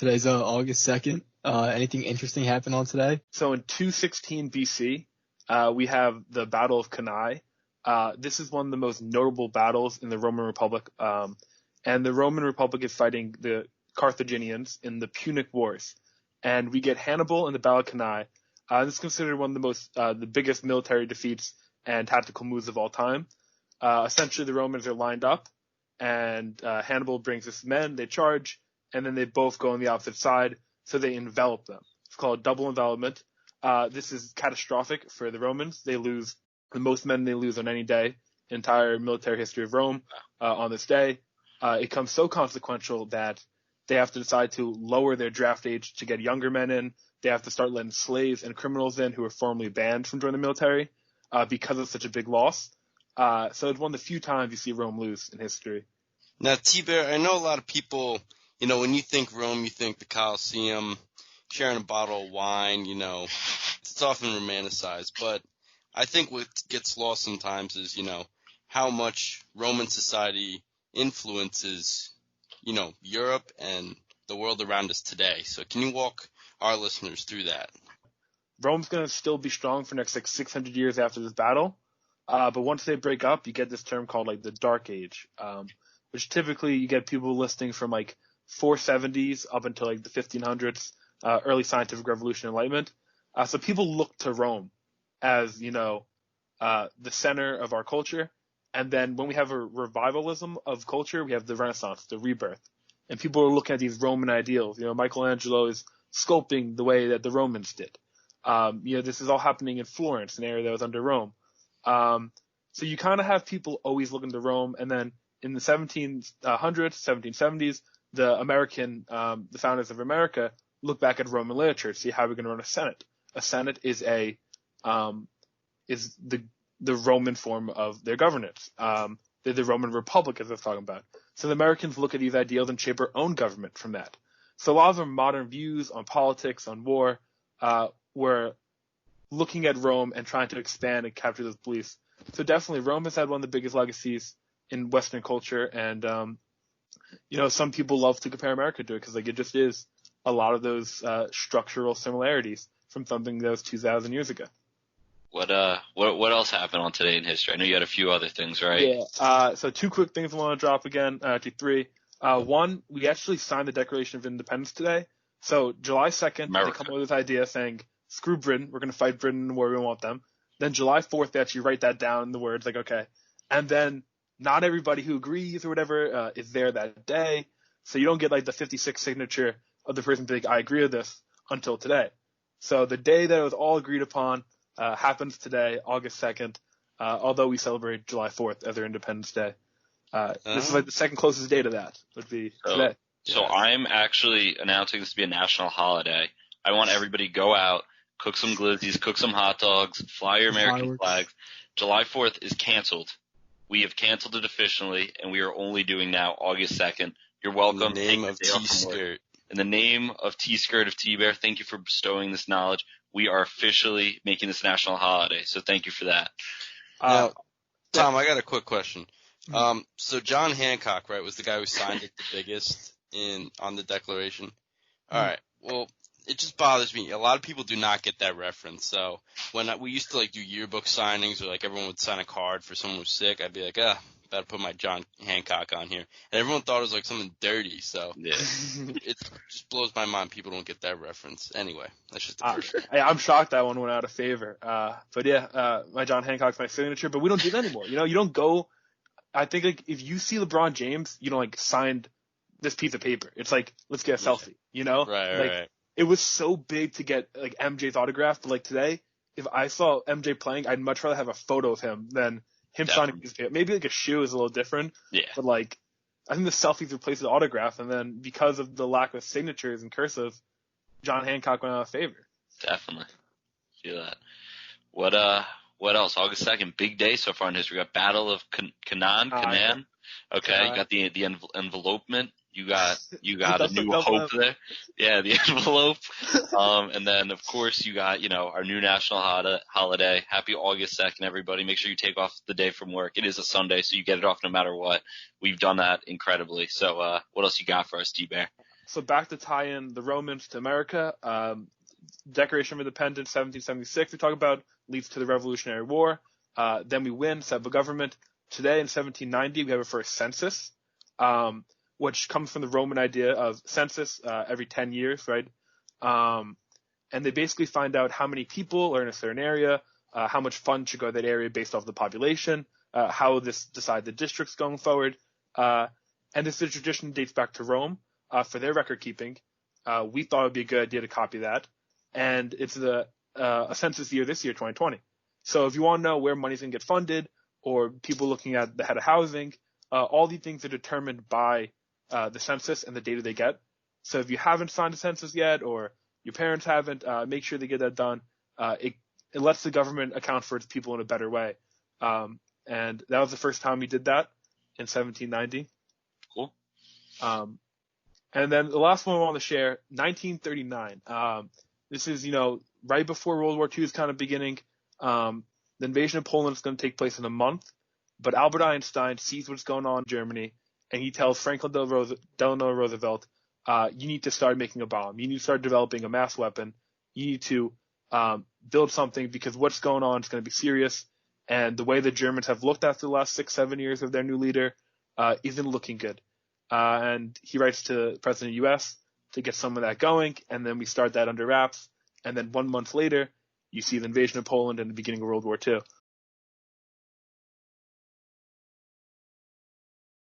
Today's August 2nd. Anything interesting happen on today? So in 216 BC, we have the Battle of Cannae. This is one of the most notable battles in the Roman Republic. And the Roman Republic is fighting the Carthaginians in the Punic Wars. And we get Hannibal in the Battle of Cannae. This is considered one of the biggest military defeats and tactical moves of all time. Essentially, the Romans are lined up, and Hannibal brings his men, they charge, and then they both go on the opposite side, so they envelop them. It's called double envelopment. This is catastrophic for the Romans. They lose the most men they lose on any day, entire military history of Rome, on this day. It becomes so consequential that they have to decide to lower their draft age to get younger men in. They have to start letting slaves and criminals in who were formerly banned from joining the military because of such a big loss. So it's one of the few times you see Rome lose in history. Now, T-Bear, I know a lot of people, when you think Rome, you think the Colosseum, sharing a bottle of wine, it's often romanticized. But I think what gets lost sometimes is, how much Roman society influences, Europe and the world around us today. So can you walk our listeners through that? Rome's going to still be strong for the next 600 years after this battle. But once they break up, you get this term called the Dark Age, which typically you get people listing from 470s up until the 1500s, early scientific revolution, Enlightenment. So people look to Rome as, the center of our culture. And then when we have a revivalism of culture, we have the Renaissance, the rebirth. And people are looking at these Roman ideals. Michelangelo is sculpting the way that the Romans did. This is all happening in Florence, an area that was under Rome. So you kind of have people always looking to Rome. And then in the 1700s, 1770s, the founders of America look back at Roman literature to see how we're going to run a Senate. A Senate is the Roman form of their governance. They're the Roman Republic, as I was talking about. So the Americans look at these ideals and shape our own government from that. So a lot of our modern views on politics, on war, were looking at Rome and trying to expand and capture those beliefs. So definitely Rome has had one of the biggest legacies in Western culture. And, some people love to compare America to it because it just is a lot of those structural similarities from something that was 2,000 years ago. What else happened on Today in History? I know you had a few other things, right? Yeah. So two quick things I want to drop again, actually three. One, we actually signed the Declaration of Independence today. So July 2nd, they come up with this idea saying, screw Britain, we're going to fight Britain where we want them. Then July 4th, they actually write that down in the words, okay. And then not everybody who agrees or whatever is there that day. So you don't get the 56th signature of the person being, I agree with this, until today. So the day that it was all agreed upon happens today, August 2nd, although we celebrate July 4th as our Independence Day. This is the second closest day to that would be today. So I'm actually announcing this to be a national holiday. I want everybody to go out, cook some glizzies, cook some hot dogs, fly your American flags. July 4th is canceled. We have canceled it officially, and we are only doing now August 2nd. You're welcome. In the name of T-Skirt. In the name of T-Skirt of T-Bear, thank you for bestowing this knowledge. We are officially making this a national holiday, so thank you for that. Now, Tom, I got a quick question. So John Hancock, right, was the guy who signed it the biggest on the Declaration. All right. Well, it just bothers me. A lot of people do not get that reference. So when we used to do yearbook signings, or everyone would sign a card for someone who's sick, I'd be like, better put my John Hancock on here. And everyone thought it was something dirty. So yeah, it just blows my mind people don't get that reference. Anyway, that's just the first. I'm shocked that one went out of favor. But yeah, my John Hancock's my signature. But we don't do that anymore. You don't go. I think if you see LeBron James, signed this piece of paper. It's let's get a selfie. Right. It was so big to get MJ's autograph, but today, if I saw MJ playing, I'd much rather have a photo of him than him signing a piece of paper. Maybe a shoe is a little different. Yeah. But I think the selfies replaced the autograph, and then because of the lack of signatures and cursive, John Hancock went out of favor. Definitely. Feel that. What else? August 2nd, big day so far in history. We got Battle of Cannae. Okay, you got the envelopment. You got a new hope there. Yeah, the envelope. And then of course you got, our new national holiday. Happy August 2nd, everybody. Make sure you take off the day from work. It is a Sunday, so you get it off no matter what. We've done that incredibly. So, what else you got for us, T-Bear? So back to tie in the Romans to America, Declaration of Independence, 1776, we talk about, leads to the Revolutionary War. Then we win, set up a government. Today in 1790, we have our first census, which comes from the Roman idea of census every 10 years, right? And they basically find out how many people are in a certain area, how much funds should go to that area based off the population, how this decide the districts going forward. And this tradition dates back to Rome for their record keeping. We thought it would be a good idea to copy that. And it's a census year this year, 2020. So if you want to know where money's going to get funded or people looking at the head of housing, all these things are determined by the census and the data they get. So if you haven't signed a census yet or your parents haven't, make sure they get that done. It lets the government account for its people in a better way. And that was the first time we did that in 1790. Cool. And then the last one I want to share, 1939. This is, right before World War II is kind of beginning. The invasion of Poland is going to take place in a month. But Albert Einstein sees what's going on in Germany, and he tells Franklin Delano Roosevelt, you need to start making a bomb. You need to start developing a mass weapon. You need to build something because what's going on is going to be serious. And the way the Germans have looked after the last 6-7 years of their new leader isn't looking good. And he writes to the president of the U.S. to get some of that going, and then we start that under wraps. And then 1 month later, you see the invasion of Poland and the beginning of World War II.